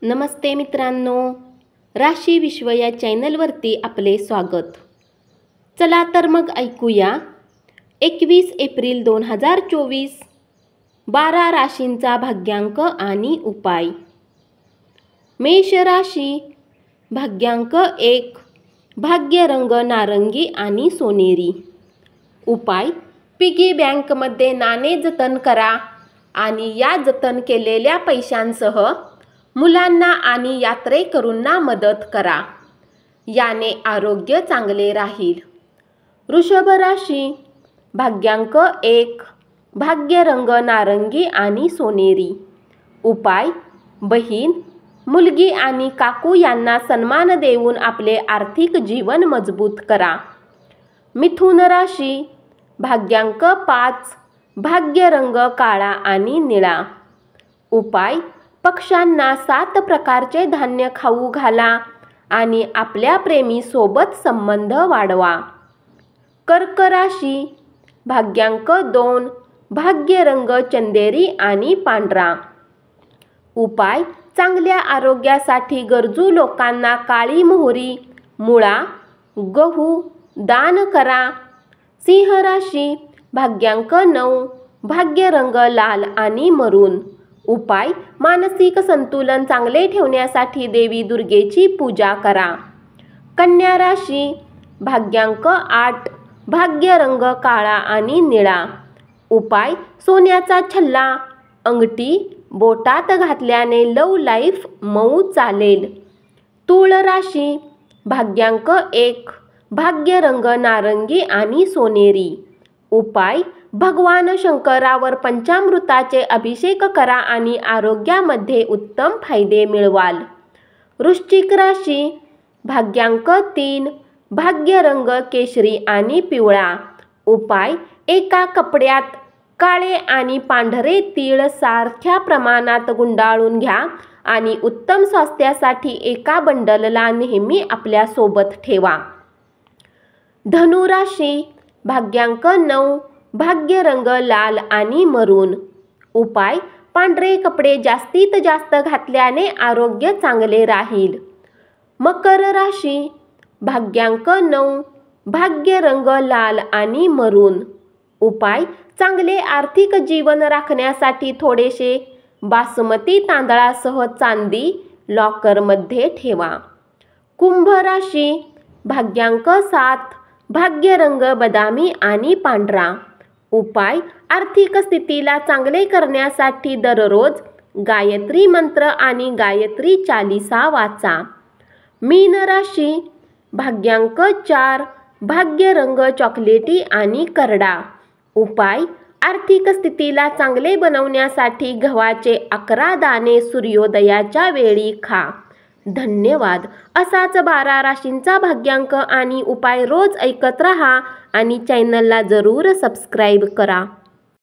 नमस्ते मित्रांनो, राशी विश्व या चॅनलवरती आपले स्वागत। चला तर मग ऐकूया 21 एप्रिल 2024 12 राशींचा भाग्यांक आणि उपाय। मेष राशी, भाग्यांक 1, भाग्य रंग नारंगी आणि सोनेरी। उपाय: पिगी बँकमध्ये नाणे जतन करा आणि या जतन केलेल्या पैशांसह मुलांना आणि यात्रेकरूंना मदत करा, याने आरोग्य चांगले राहील। वृषभ राशी, भाग्यांक 1, भाग्य रंग नारंगी आणि सोनेरी। उपाय: बहीण, मुलगी आणि काकू यांना सन्मान देऊन आपले आर्थिक जीवन मजबूत करा। मिथुन राशी, भाग्यांक 5, भाग्य रंग काळा आणि निळा। उपाय: पक्ष्यांना 7 प्रकारचे धान्य खाऊ घाला आणि आपल्या प्रेमी सोबत संबंध वाढवा। कर्क राशी, भाग्यांक 2, भाग्य रंग चंदेरी आणि पांढरा। उपाय: चांगल्या आरोग्यासाठी गरजू लोकांना काळी मोहरी, मुळा, गहू दान करा। सिंह राशी, भाग्यांक 9, भाग्य रंग लाल आणि मरून। उपाय: मानसिक संतुलन चांगले ठेवण्यासाठी देवी दुर्गेची पूजा करा। कन्या राशी, भाग्यांक 8, भाग्य रंग काळा आणि निळा। उपाय: सोन्याचा छल्ला, अंगठी बोटात घातल्याने लव लाईफ मऊ चालेल। तुळ राशी, भाग्यांक 1, भाग्य रंग नारंगी आणि सोनेरी। उपाय: भगवान शंकरावर पंचामृताचे अभिषेक करा आणि आरोग्यामध्ये उत्तम फायदे मिळवाल। वृश्चिक राशी, भाग्यांक 3, भाग्य रंग केशरी आणि पिवळा। उपाय: एका कपड्यात काळे आणि पांढरे तीळ सारख्या प्रमाणात गुंडाळून घ्या आणि उत्तम स्वास्थ्यासाठी एका बंडलला नेहमी आपल्या सोबत ठेवा। धनु राशी, भाग्यांक 9, भाग्य रंग लाल आणि मरून। उपाय: पांढरे कपडे जास्तीत जास्त घातल्याने आरोग्य चांगले राहील। मकर राशी, भाग्यांक 9, भाग्य रंग लाल आणि मरून। उपाय: चांगले आर्थिक जीवन राखण्यासाठी थोडेसे बासमती तांदळासह चांदी लॉकरमध्ये ठेवा। कुंभ राशी, भाग्यांक 7, भाग्य रंग बदामी आणि पांढरा। उपाय: आर्थिक स्थितीला चांगले करण्यासाठी दररोज गायत्री मंत्र आणि गायत्री चालीसा वाचा। मीन राशी, भाग्यांक 4, भाग्य रंग चॉकलेटी आणि करडा। उपाय: आर्थिक स्थितीला चांगले बनवण्यासाठी गव्हाचे 11 दाणे सूर्योदयाच्या वेळी खा। धन्यवाद। असाच 12 राशींचा भाग्यांक आणि उपाय रोज ऐकत रहा आणि चॅनलला जरूर सबस्क्राईब करा।